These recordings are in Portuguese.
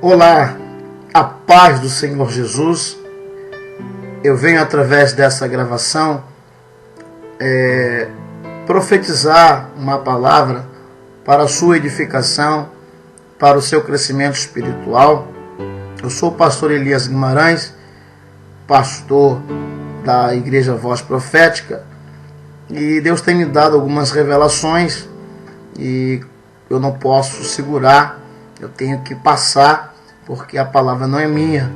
Olá, a paz do Senhor Jesus. Eu venho através dessa gravação profetizar uma palavra para a sua edificação, para o seu crescimento espiritual. Eu sou o pastor Elias Guimarães, pastor da Igreja Voz Profética, e Deus tem me dado algumas revelações e eu não posso segurar, eu tenho que passar, porque a palavra não é minha,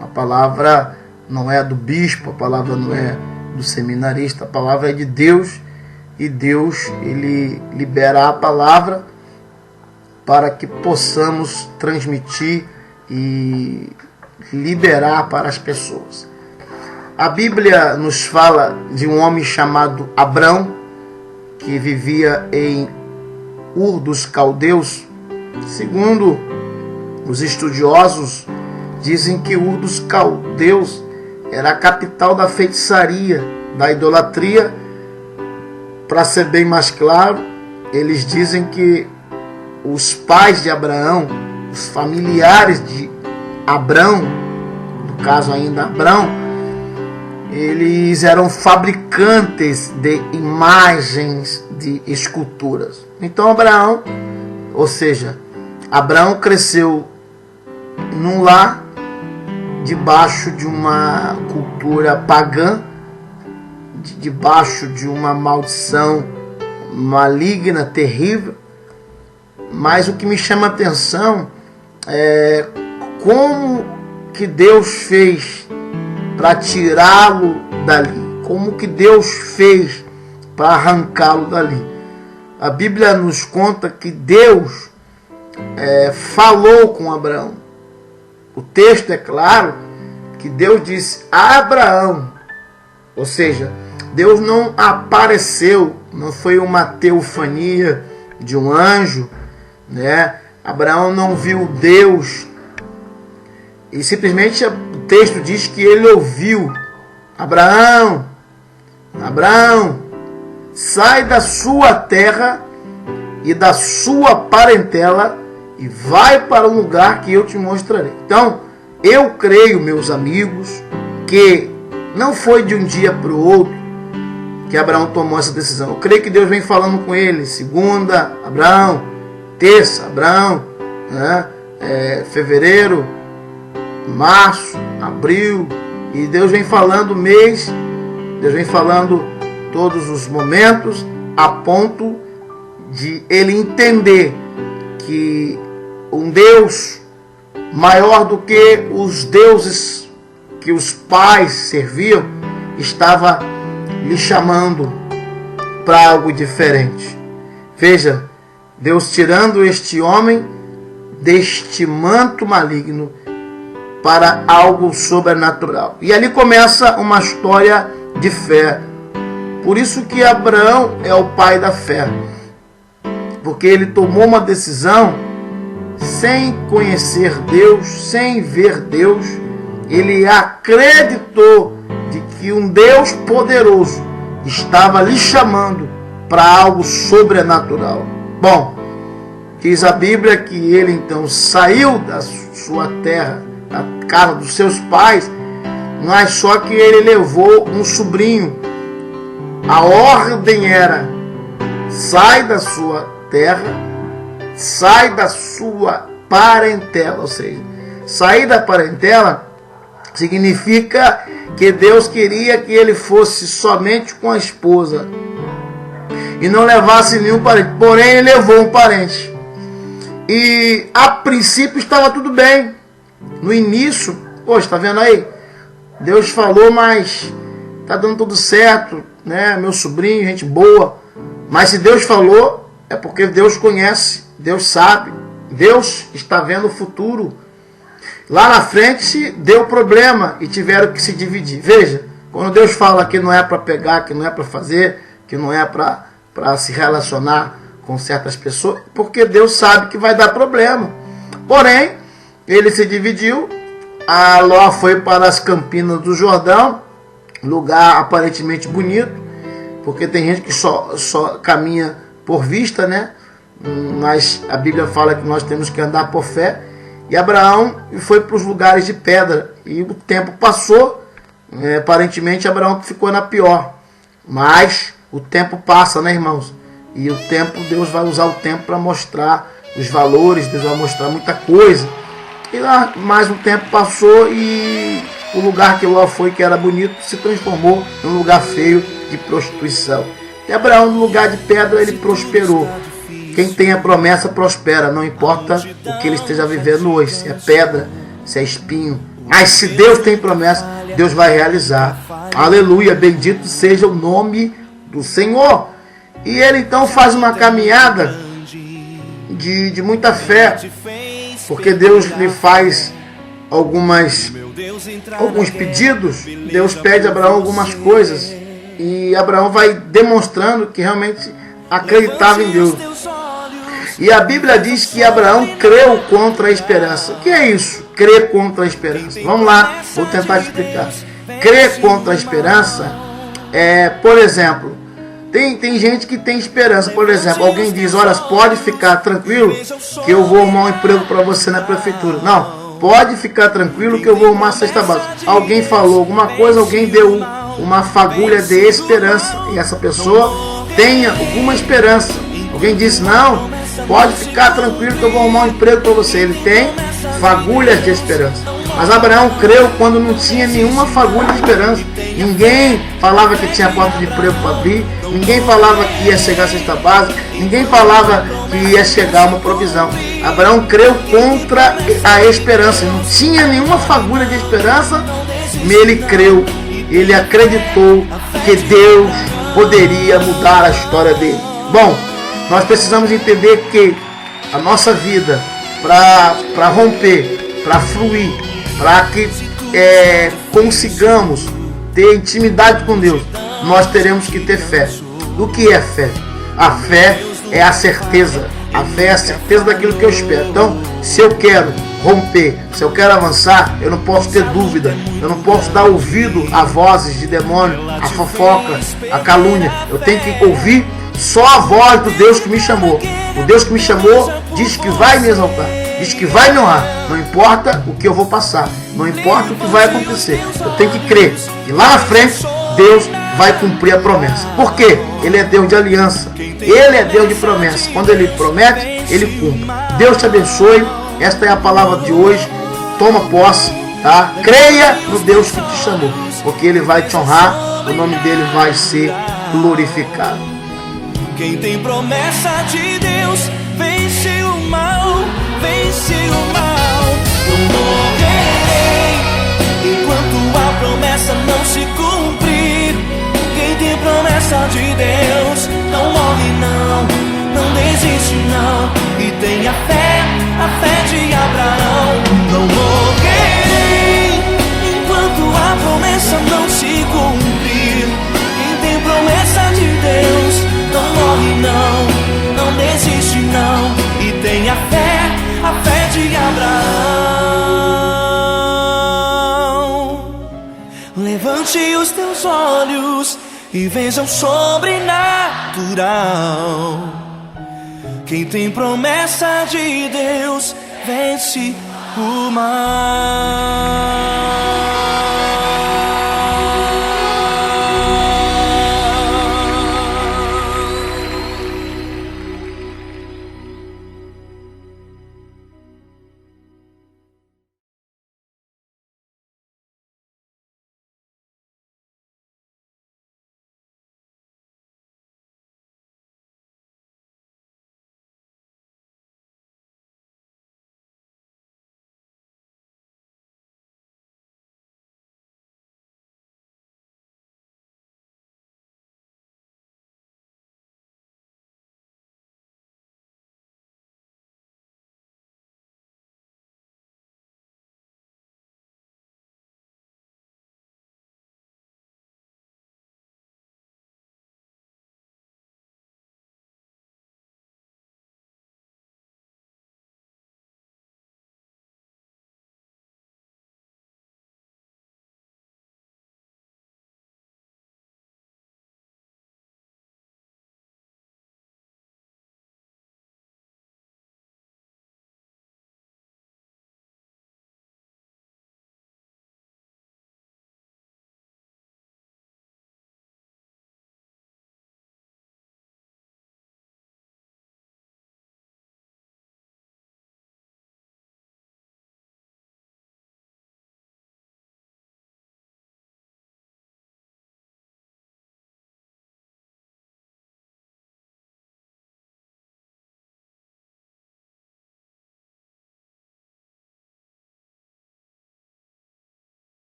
a palavra não é do bispo, a palavra não é do seminarista, a palavra é de Deus, e Deus, Ele libera a palavra para que possamos transmitir e liberar para as pessoas. A Bíblia nos fala de um homem chamado Abrão, que vivia em Ur dos Caldeus. Segundo os estudiosos, dizem que Ur dos Caldeus era a capital da feitiçaria, da idolatria. Para ser bem mais claro, eles dizem que os pais de Abraão, os familiares de Abrão, no caso ainda Abrão, eles eram fabricantes de imagens, de esculturas. Então Abraão, ou seja, Abraão cresceu num lar debaixo de uma cultura pagã, debaixo de uma maldição maligna, terrível. Mas o que me chama a atenção é como que Deus fez para tirá-lo dali, como que Deus fez para arrancá-lo dali. A Bíblia nos conta que Deus falou com Abraão. O texto é claro que Deus disse a Abraão, ou seja, Deus não apareceu, não foi uma teofania de um anjo, né? Abraão não viu Deus, e simplesmente o texto diz que ele ouviu: Abraão, Abraão, sai da sua terra e da sua parentela e vai para um lugar que eu te mostrarei. Então, eu creio, meus amigos, que não foi de um dia para o outro que Abraão tomou essa decisão. Eu creio que Deus vem falando com ele, segunda, Abraão, terça, Abraão, né? Fevereiro, março, abril, e Deus vem falando mês, Deus vem falando todos os momentos, a ponto de ele entender que um Deus maior do que os deuses que os pais serviam estava lhe chamando para algo diferente. Veja, Deus tirando este homem deste manto maligno para algo sobrenatural. E ali começa uma história de fé. Por isso que Abraão é o pai da fé, porque ele tomou uma decisão sem conhecer Deus, sem ver Deus. Ele acreditou de que um Deus poderoso estava lhe chamando para algo sobrenatural. Bom, diz a Bíblia que ele então saiu da sua terra, da casa dos seus pais, mas só que ele levou um sobrinho. A ordem era: sai da sua terra, sai da sua parentela. Ou seja, sair da parentela significa que Deus queria que ele fosse somente com a esposa e não levasse nenhum parente. Porém, ele levou um parente. E a princípio estava tudo bem. No início, poxa, está vendo aí? Deus falou, mas está dando tudo certo, né? Meu sobrinho, gente boa. Mas se Deus falou, é porque Deus conhece, Deus sabe, Deus está vendo o futuro. Lá na frente deu problema e tiveram que se dividir. Veja, quando Deus fala que não é para pegar, que não é para fazer, que não é para se relacionar com certas pessoas, porque Deus sabe que vai dar problema. Porém, ele se dividiu. A Ló foi para as Campinas do Jordão, lugar aparentemente bonito, porque tem gente que só caminha por vista, né? Mas a Bíblia fala que nós temos que andar por fé. E Abraão foi para os lugares de pedra. E o tempo passou. Aparentemente Abraão ficou na pior. Mas o tempo passa, né, irmãos? E o tempo, Deus vai usar o tempo para mostrar os valores. Deus vai mostrar muita coisa. E lá mais um tempo passou e o lugar que Ló foi, que era bonito, se transformou num lugar feio de prostituição. E Abraão, no lugar de pedra, ele prosperou. Quem tem a promessa prospera, não importa o que ele esteja vivendo hoje, se é pedra, se é espinho. Mas se Deus tem promessa, Deus vai realizar. Aleluia, bendito seja o nome do Senhor. E ele então faz uma caminhada de muita fé, porque Deus lhe faz alguns pedidos. Deus pede a Abraão algumas coisas e Abraão vai demonstrando que realmente acreditava em Deus. E a Bíblia diz que Abraão creu contra a esperança. O que é isso? Crer contra a esperança. Vamos lá, vou tentar explicar. Crer contra a esperança por exemplo, tem gente que tem esperança. Por exemplo, alguém diz: olha, pode ficar tranquilo que eu vou arrumar um emprego para você na prefeitura. Não, pode ficar tranquilo que eu vou arrumar a cesta básica. Alguém falou alguma coisa, alguém deu uma fagulha de esperança e essa pessoa tem alguma esperança. Alguém disse: não, pode ficar tranquilo que eu vou arrumar um emprego para você. Ele tem fagulhas de esperança. Mas Abraão creu quando não tinha nenhuma fagulha de esperança. Ninguém falava que tinha porta de emprego para abrir. Ninguém falava que ia chegar a cesta básica. Ninguém falava que ia chegar uma provisão. Abraão creu contra a esperança. Não tinha nenhuma fagulha de esperança. Ele creu. Ele acreditou que Deus poderia mudar a história dele. Bom, nós precisamos entender que a nossa vida, para romper, para fluir, para que consigamos ter intimidade com Deus, nós teremos que ter fé. O que é fé? A fé é a certeza. A fé é a certeza daquilo que eu espero. Então, se eu quero romper, se eu quero avançar, eu não posso ter dúvida. Eu não posso dar ouvido a vozes de demônio, a fofoca, a calúnia. Eu tenho que ouvir só a voz do Deus que me chamou. O Deus que me chamou diz que vai me exaltar, diz que vai me honrar. Não importa o que eu vou passar, não importa o que vai acontecer. Eu tenho que crer que lá na frente Deus vai cumprir a promessa. Por quê? Ele é Deus de aliança. Ele é Deus de promessa. Quando Ele promete, Ele cumpre. Deus te abençoe. Esta é a palavra de hoje. Toma posse, tá? Creia no Deus que te chamou, porque Ele vai te honrar. O nome dEle vai ser glorificado. Quem tem promessa de Deus vence o mal, vence o mal. Não morrerei enquanto a promessa não se cumprir. Quem tem promessa de Deus não morre não desiste não. E tem a fé de Abraão. Não morrerei enquanto a promessa não se cumprir. Quem tem promessa de Deus não morre não desiste não. E tem a fé de Abraão. Levante os teus olhos e veja o sobrenatural. Quem tem promessa de Deus vence o mal.